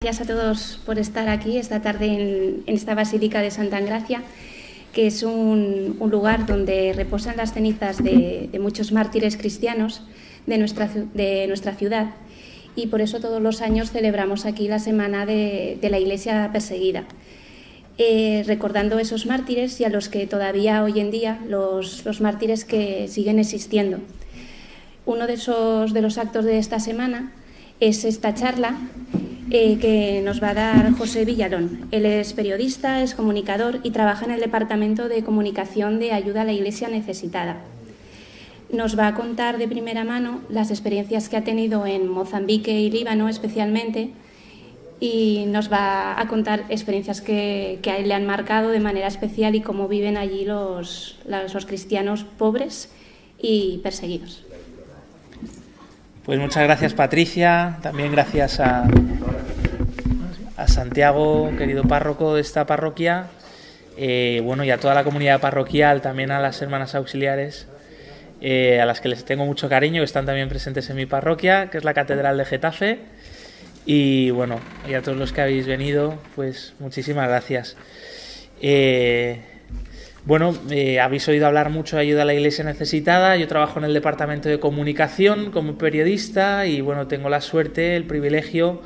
Gracias a todos por estar aquí esta tarde en esta Basílica de Santa Engracia, que es un lugar donde reposan las cenizas de muchos mártires cristianos de nuestra ciudad, y por eso todos los años celebramos aquí la Semana de la Iglesia Perseguida, recordando esos mártires y a los que todavía hoy en día, los mártires que siguen existiendo. Uno de los actos de esta semana es esta charla que nos va a dar José Villalón. Él es periodista, es comunicador y trabaja en el Departamento de Comunicación de Ayuda a la Iglesia Necesitada. Nos va a contar de primera mano las experiencias que ha tenido en Mozambique y Líbano especialmente, y nos va a contar experiencias que a él le han marcado de manera especial y cómo viven allí los cristianos pobres y perseguidos. Pues muchas gracias, Patricia. También gracias a Santiago, querido párroco de esta parroquia, y a toda la comunidad parroquial, también a las hermanas auxiliares, a las que les tengo mucho cariño, que están también presentes en mi parroquia, que es la Catedral de Getafe. Y a todos los que habéis venido, pues muchísimas gracias. Habéis oído hablar mucho de ayuda a la Iglesia necesitada. Yo trabajo en el Departamento de Comunicación como periodista y tengo la suerte, el privilegio,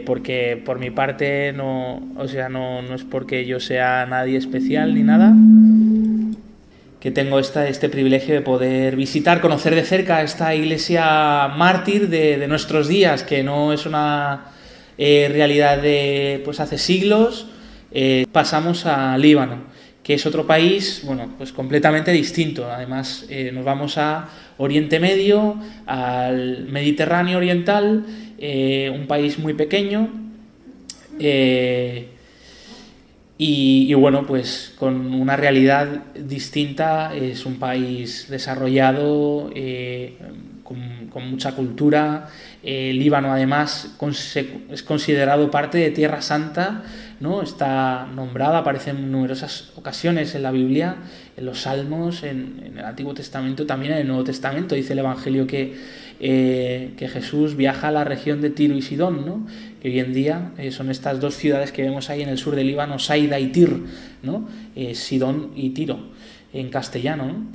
porque por mi parte no es porque yo sea nadie especial ni nada, que tengo este privilegio de poder visitar, conocer de cerca esta iglesia mártir de nuestros días, que no es una realidad de hace siglos. Pasamos a Líbano, que es otro país, completamente distinto. Además, nos vamos a Oriente Medio, al Mediterráneo Oriental, un país muy pequeño, con una realidad distinta. Es un país desarrollado, con mucha cultura. Líbano, además, es considerado parte de Tierra Santa, ¿no? Está nombrada, aparece en numerosas ocasiones en la Biblia, en los Salmos, en el Antiguo Testamento, también en el Nuevo Testamento. Dice el Evangelio que Jesús viaja a la región de Tiro y Sidón, ¿no? Que hoy en día son estas dos ciudades que vemos ahí en el sur de Líbano, Saida y Tir, ¿no? Sidón y Tiro en castellano, ¿no?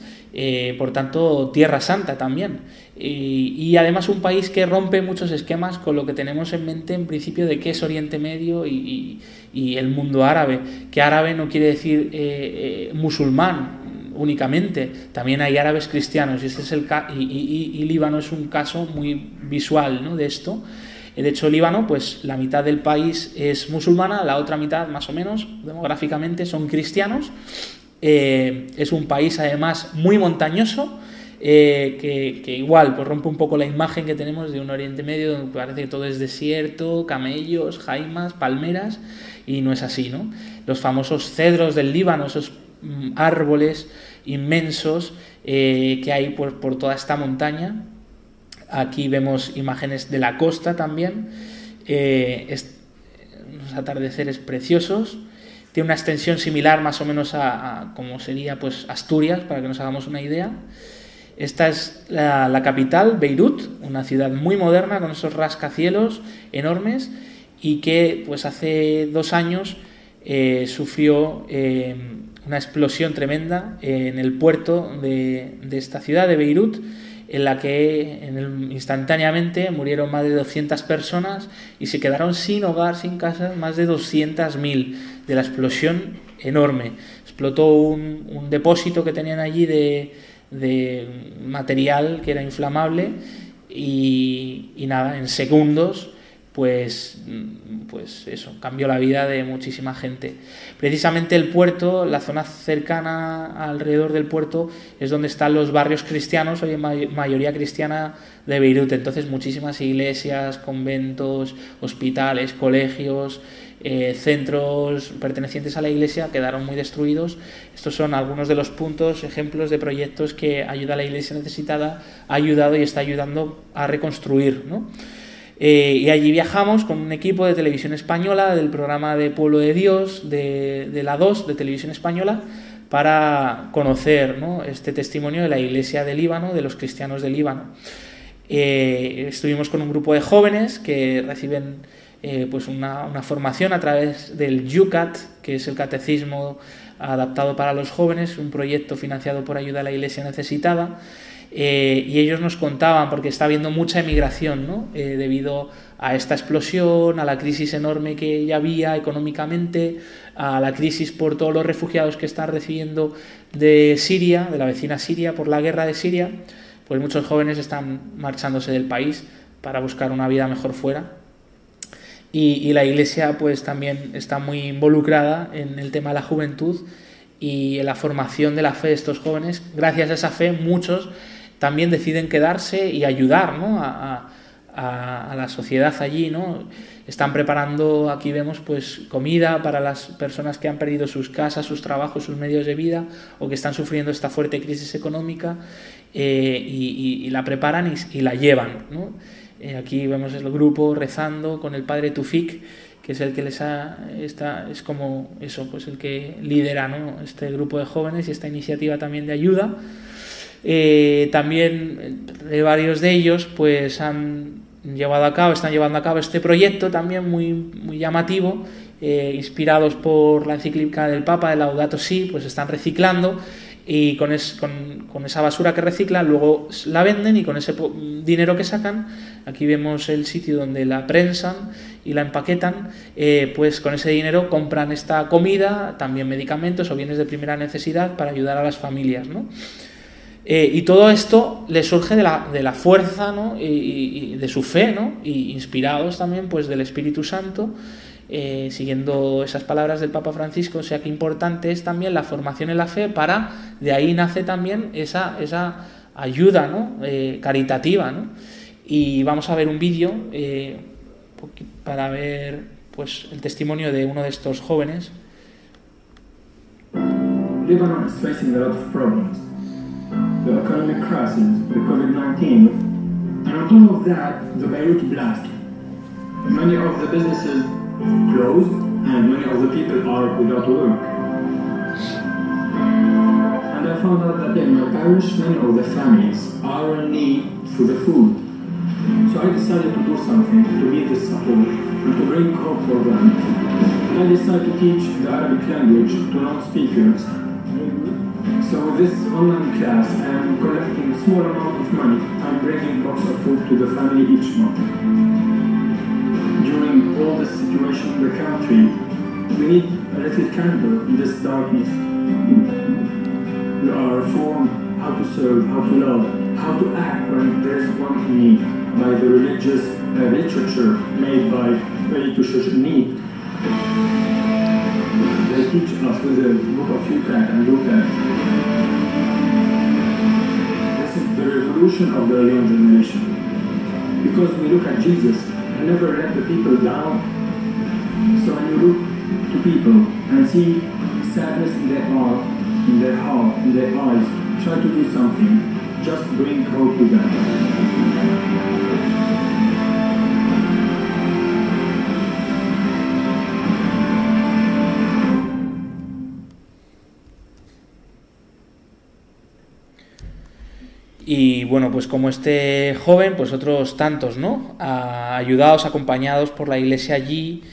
Por tanto, Tierra Santa también. Y además un país que rompe muchos esquemas con lo que tenemos en mente en principio de qué es Oriente Medio y el mundo árabe. Que árabe no quiere decir musulmán únicamente, también hay árabes cristianos, y Líbano es un caso muy visual, ¿no?, de esto. De hecho, Líbano, la mitad del país es musulmana, la otra mitad, más o menos, demográficamente, son cristianos. Es un país, además, muy montañoso, que igual rompe un poco la imagen que tenemos de un Oriente Medio donde parece que todo es desierto, camellos, jaimas, palmeras, y no es así, ¿no? Los famosos cedros del Líbano, esos árboles inmensos que hay por toda esta montaña. Aquí vemos imágenes de la costa también, unos atardeceres preciosos. Tiene una extensión similar más o menos a como sería Asturias, para que nos hagamos una idea. Esta es la capital, Beirut, una ciudad muy moderna con esos rascacielos enormes, y que hace 2 años sufrió una explosión tremenda en el puerto de esta ciudad de Beirut, en la que instantáneamente murieron más de 200 personas y se quedaron sin hogar, sin casa, más de 200.000 de la explosión enorme. Explotó un depósito que tenían allí de material que era inflamable, y nada, en segundos eso cambió la vida de muchísima gente. Precisamente el puerto, la zona cercana alrededor del puerto, es donde están los barrios cristianos, hoy en mayoría cristiana, de Beirut. Entonces muchísimas iglesias, conventos, hospitales, colegios, centros pertenecientes a la iglesia quedaron muy destruidos. Estos son algunos de los puntos, ejemplos de proyectos que Ayuda a la Iglesia Necesitada ha ayudado y está ayudando a reconstruir, ¿no? Y allí viajamos con un equipo de Televisión Española, del programa de Pueblo de Dios, de la 2, de Televisión Española, para conocer, ¿no?, este testimonio de la Iglesia de Líbano, de los cristianos de Líbano. Estuvimos con un grupo de jóvenes que reciben pues una formación a través del YUCAT, que es el Catecismo adaptado para los jóvenes, un proyecto financiado por Ayuda a la Iglesia Necesitada, y ellos nos contaban, porque está habiendo mucha emigración, ¿no? Debido a esta explosión, a la crisis enorme que ya había económicamente, a la crisis por todos los refugiados que están recibiendo de Siria, de la vecina Siria, por la guerra de Siria, pues muchos jóvenes están marchándose del país para buscar una vida mejor fuera. Y la Iglesia pues también está muy involucrada en el tema de la juventud y en la formación de la fe de estos jóvenes. Gracias a esa fe muchos también deciden quedarse y ayudar, ¿no? a la sociedad allí, ¿no? Están preparando, aquí vemos, pues comida para las personas que han perdido sus casas, sus trabajos, sus medios de vida, o que están sufriendo esta fuerte crisis económica, y la preparan y la llevan, ¿no? Aquí vemos el grupo rezando con el padre Tufik, que es el que es como eso, pues el que lidera, ¿no? Este grupo de jóvenes y esta iniciativa también de ayuda. También de varios de ellos pues están llevando a cabo este proyecto también muy, muy llamativo, inspirados por la encíclica del Papa de Laudato Si, pues están reciclando, y con esa basura que reciclan luego la venden, y con ese dinero que sacan, aquí vemos el sitio donde la prensan y la empaquetan, pues con ese dinero compran esta comida, también medicamentos o bienes de primera necesidad para ayudar a las familias, ¿no? Y todo esto les surge de la fuerza, ¿no? y de su fe, ¿no? Y inspirados también pues del Espíritu Santo, siguiendo esas palabras del Papa Francisco. O sea, que importante es también la formación en la fe, de ahí nace también esa ayuda, ¿no? Caritativa, ¿no? Y vamos a ver un vídeo para ver pues el testimonio de uno de estos jóvenes. Lebanon is facing a lot of problems. The economic crisis, the COVID-19, and on top of that, the Beirut blast. Many of the businesses closed, and many of the people are without work. And I found out that in my parish, many of the families are in need for the food. So I decided to do something to give this support and to bring hope for them. And I decided to teach the Arabic language to non-speakers. So with this online class, I am collecting a small amount of money. I'm bringing box of food to the family each month. During all this situation in the country, we need a little candle in this darkness. We are informed how to serve, how to love, how to act when there is one in need by the religious literature made by Ready to Church in Need. They teach us with the book of Yucat and Lukat. This is the revolution of the young generation. Because we look at Jesus and never let the people down. So when you look to people and see sadness in their heart, in their heart, in their eyes, try to do something. Just bring hope to them. Y bueno, pues como este joven, pues otros tantos, ¿no? Ayudados, acompañados por la iglesia allí.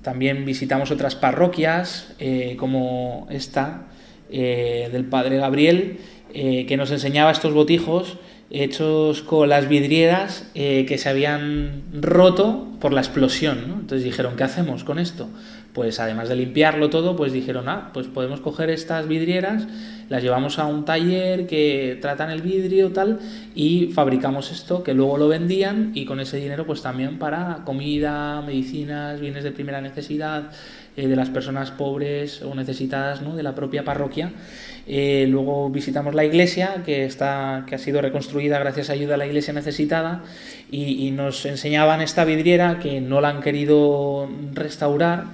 También visitamos otras parroquias, como esta, del padre Gabriel, que nos enseñaba estos botijos hechos con las vidrieras que se habían roto por la explosión, ¿no? Entonces dijeron, ¿qué hacemos con esto? Pues además de limpiarlo todo, pues dijeron, pues podemos coger estas vidrieras, las llevamos a un taller que tratan el vidrio tal, y fabricamos esto, que luego lo vendían, y con ese dinero pues también para comida, medicinas, bienes de primera necesidad, de las personas pobres o necesitadas, ¿no? De la propia parroquia. Luego visitamos la iglesia, que ha sido reconstruida gracias a Ayuda a la Iglesia Necesitada, y nos enseñaban esta vidriera que no la han querido restaurar,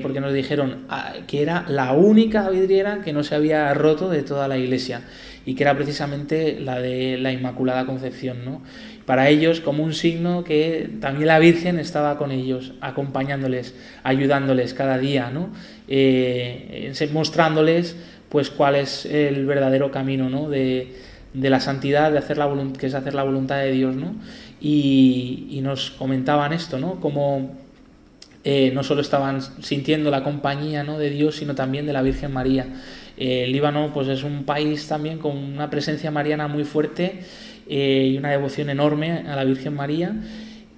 porque nos dijeron que era la única vidriera que no se había roto de toda la iglesia, y que era precisamente la de la Inmaculada Concepción, ¿no? Para ellos como un signo que también la Virgen estaba con ellos, acompañándoles, ayudándoles cada día, ¿no? Mostrándoles pues cuál es el verdadero camino, ¿no? de la santidad, que es hacer la voluntad de Dios, ¿no? y nos comentaban esto, ¿no? Como no solo estaban sintiendo la compañía, ¿no?, de Dios, sino también de la Virgen María. El Líbano pues es un país también con una presencia mariana muy fuerte y una devoción enorme a la Virgen María.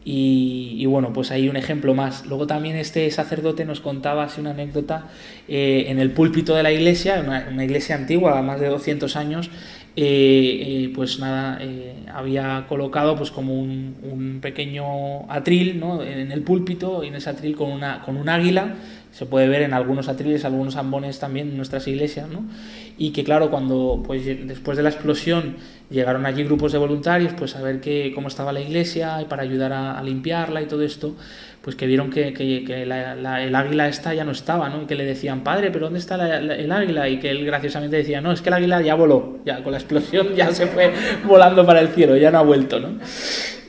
Y bueno, pues hay un ejemplo más. Luego también este sacerdote nos contaba así una anécdota en el púlpito de la iglesia, una iglesia antigua, más de 200 años, pues nada, había colocado pues como un pequeño atril, ¿no?, en el púlpito, y en ese atril con un águila. Se puede ver en algunos atriles, algunos ambones también en nuestras iglesias, ¿no? Y que claro, cuando pues después de la explosión llegaron allí grupos de voluntarios pues a ver cómo estaba la iglesia y para ayudar a limpiarla y todo esto, pues que vieron que el águila esta ya no estaba, ¿no? Y que le decían: padre, ¿pero dónde está el águila? Y que él graciosamente decía: no, es que el águila ya voló, ya con la explosión ya se fue volando para el cielo, ya no ha vuelto, ¿no?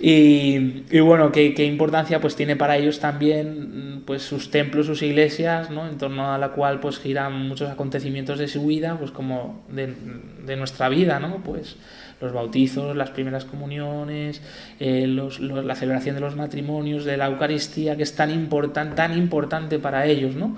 Y bueno, qué importancia pues tiene para ellos también pues sus templos, sus iglesias, ¿no?, en torno a la cual pues giran muchos acontecimientos de su vida, pues como de nuestra vida, ¿no? Pues los bautizos, las primeras comuniones, la celebración de los matrimonios, de la Eucaristía, que es tan importante para ellos, ¿no?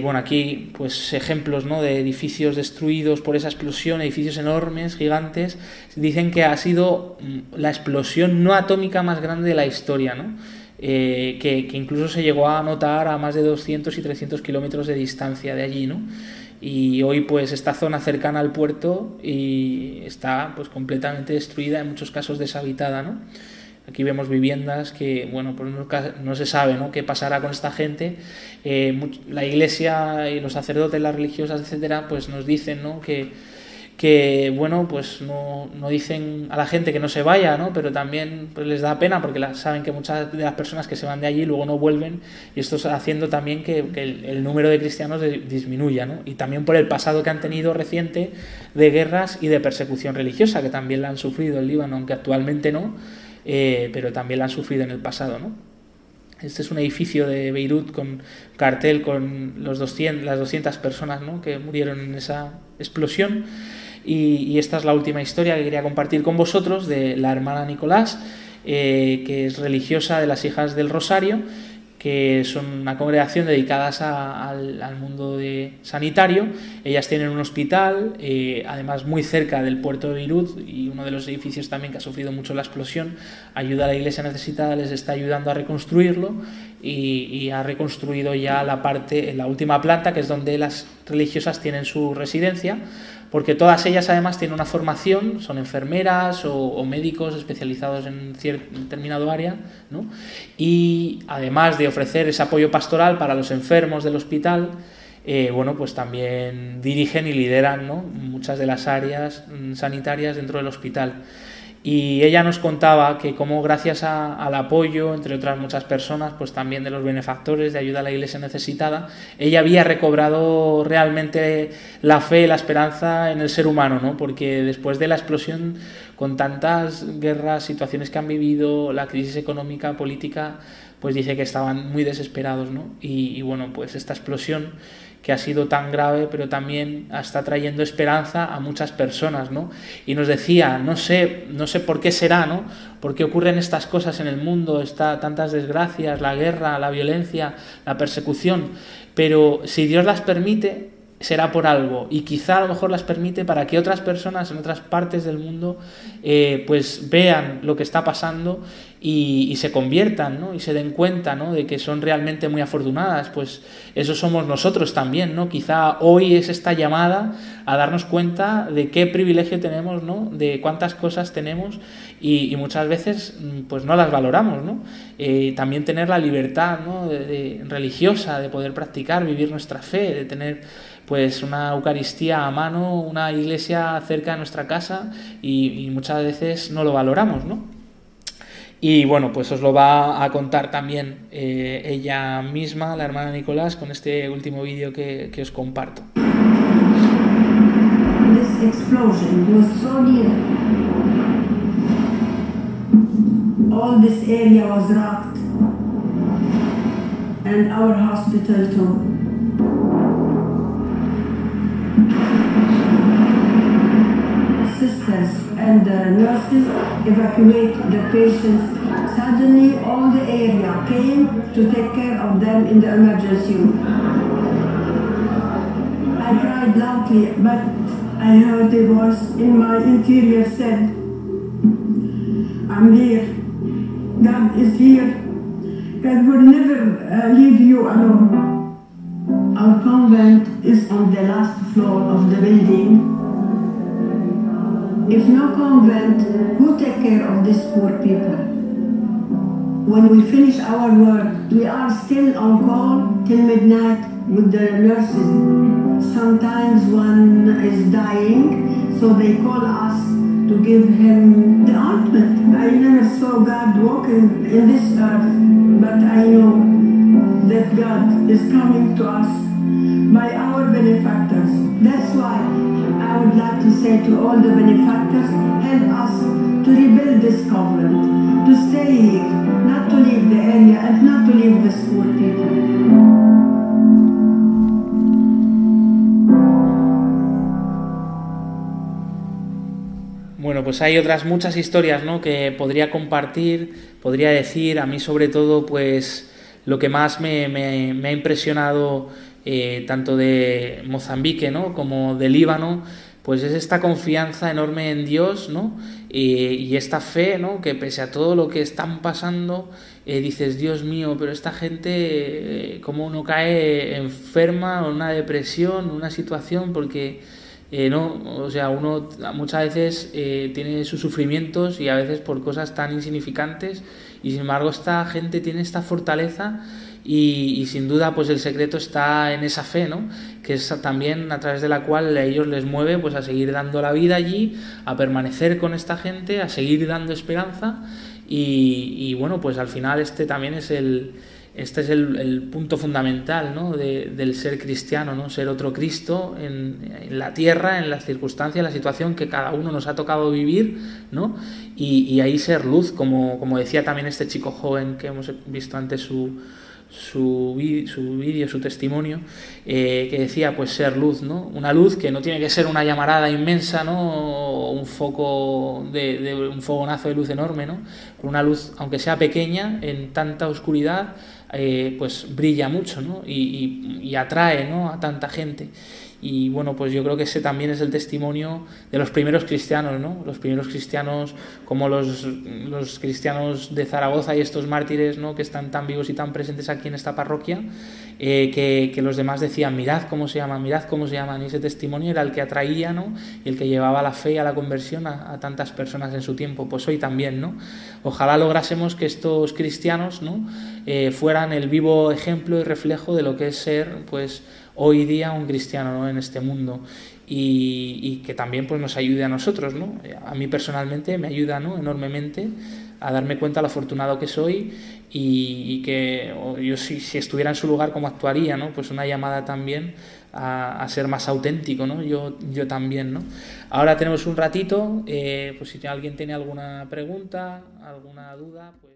Bueno, aquí pues ejemplos, ¿no?, de edificios destruidos por esa explosión, edificios enormes, gigantes. Dicen que ha sido la explosión no atómica más grande de la historia, ¿no? Que incluso se llegó a notar a más de 200 y 300 kilómetros de distancia de allí, ¿no? Y hoy pues esta zona cercana al puerto y está pues completamente destruida, en muchos casos deshabitada, ¿no? Aquí vemos viviendas que, bueno, pues no se sabe, ¿no?, qué pasará con esta gente. La iglesia y los sacerdotes, las religiosas, etcétera, pues nos dicen, ¿no?, que bueno, pues no dicen a la gente que no se vaya, ¿no?, pero también pues les da pena porque saben que muchas de las personas que se van de allí luego no vuelven, y esto está haciendo también que el número de cristianos disminuya, ¿no? Y también por el pasado que han tenido reciente de guerras y de persecución religiosa, que también la han sufrido el Líbano, aunque actualmente no, pero también la han sufrido en el pasado, ¿no? Este es un edificio de Beirut con cartel con las 200 personas, ¿no?, que murieron en esa explosión. Y esta es la última historia que quería compartir con vosotros, de la hermana Nicolás, que es religiosa de las Hijas del Rosario, que son una congregación dedicadas al mundo sanitario. Ellas tienen un hospital, además muy cerca del puerto de Beirut, y uno de los edificios también que ha sufrido mucho la explosión. Ayuda a la iglesia necesitada, les está ayudando a reconstruirlo, y ha reconstruido ya la última planta, que es donde las religiosas tienen su residencia, porque todas ellas además tienen una formación, son enfermeras o médicos especializados en determinado área, ¿no? Y además de ofrecer ese apoyo pastoral para los enfermos del hospital, bueno, pues también dirigen y lideran, ¿no?, muchas de las áreas sanitarias dentro del hospital. Y ella nos contaba que como gracias al apoyo, entre otras muchas personas, pues también de los benefactores de ayuda a la iglesia necesitada, ella había recobrado realmente la fe, la esperanza en el ser humano, ¿no? Porque después de la explosión, con tantas guerras, situaciones que han vivido, la crisis económica, política, pues dice que estaban muy desesperados, ¿no? Y bueno, pues esta explosión, que ha sido tan grave, pero también está trayendo esperanza a muchas personas, ¿no? Y nos decía, no sé por qué será, ¿no?, por qué ocurren estas cosas en el mundo, tantas desgracias, la guerra, la violencia, la persecución, pero si Dios las permite, será por algo, y quizá a lo mejor las permite para que otras personas en otras partes del mundo pues vean lo que está pasando y se conviertan, ¿no?, y se den cuenta, ¿no?, de que son realmente muy afortunadas. Pues eso somos nosotros también, ¿no? Quizá hoy es esta llamada a darnos cuenta de qué privilegio tenemos, ¿no?, de cuántas cosas tenemos, y muchas veces pues no las valoramos, ¿no? También tener la libertad, ¿no?, religiosa, de poder practicar, vivir nuestra fe, de tener pues una Eucaristía a mano, una iglesia cerca de nuestra casa, y muchas veces no lo valoramos, ¿no? Y bueno, pues os lo va a contar también ella misma, la hermana Nicolás, con este último vídeo que os comparto. This explosion was so near. All this area was rocked, and our hospital too. Sister doctors and the nurses evacuate the patients. Suddenly, all the area came to take care of them in the emergency room. I cried loudly, but I heard a voice in my interior said, I'm here. God is here. God will never leave you alone. Our convent is on the last floor of the building. If no convent, who take care of these poor people? When we finish our work, we are still on call till midnight with the nurses. Sometimes one is dying, so they call us to give him the ointment. I never saw God walking in this earth, but I know that God is coming to us by our benefactors. That's why I would like to say to all the benefactors, help us to rebuild this convent, to stay here, not to leave the area and not to leave the poor people. Bueno, pues hay otras muchas historias, ¿no?, que podría compartir, podría decir. A mí, sobre todo, pues lo que más me ha impresionado tanto de Mozambique, ¿no?, como de Líbano, pues es esta confianza enorme en Dios, ¿no?, y esta fe, ¿no?, que pese a todo lo que están pasando, dices, Dios mío, pero esta gente, cómo no cae enferma o en una depresión, una situación, porque no, o sea, uno muchas veces tiene sus sufrimientos, y a veces por cosas tan insignificantes, y sin embargo esta gente tiene esta fortaleza, y sin duda pues el secreto está en esa fe, ¿no?, que es también a través de la cual a ellos les mueve pues a seguir dando la vida allí, a permanecer con esta gente, a seguir dando esperanza, y bueno, pues al final este es el punto fundamental, ¿no?, del ser cristiano, ¿no?, ser otro Cristo en la tierra, en las circunstancias, en la situación que cada uno nos ha tocado vivir, ¿no?, y ahí ser luz, como decía también este chico joven que hemos visto antes su vídeo, su testimonio, que decía pues ser luz, ¿no?, una luz que no tiene que ser una llamarada inmensa, ¿no?, o un foco un fogonazo de luz enorme, ¿no?, una luz, aunque sea pequeña, en tanta oscuridad, pues brilla mucho, ¿no?, y atrae, ¿no?, a tanta gente. Y bueno, pues yo creo que ese también es el testimonio de los primeros cristianos, ¿no?, los primeros cristianos, como los cristianos de Zaragoza y estos mártires, ¿no?, que están tan vivos y tan presentes aquí en esta parroquia, que los demás decían, mirad cómo se llaman, y ese testimonio era el que atraía, ¿no?, y el que llevaba a la fe y a la conversión a tantas personas en su tiempo. Pues hoy también, ¿no?, ojalá lográsemos que estos cristianos, ¿no?, fueran el vivo ejemplo y reflejo de lo que es ser, pues hoy día, un cristiano, ¿no?, en este mundo, y que también pues nos ayude a nosotros, ¿no? A mí personalmente me ayuda, ¿no?, enormemente a darme cuenta lo afortunado que soy, y que yo si estuviera en su lugar, cómo actuaría, ¿no? Pues una llamada también a ser más auténtico, ¿no? Yo también, ¿no? Ahora tenemos un ratito, pues si alguien tiene alguna pregunta, alguna duda, pues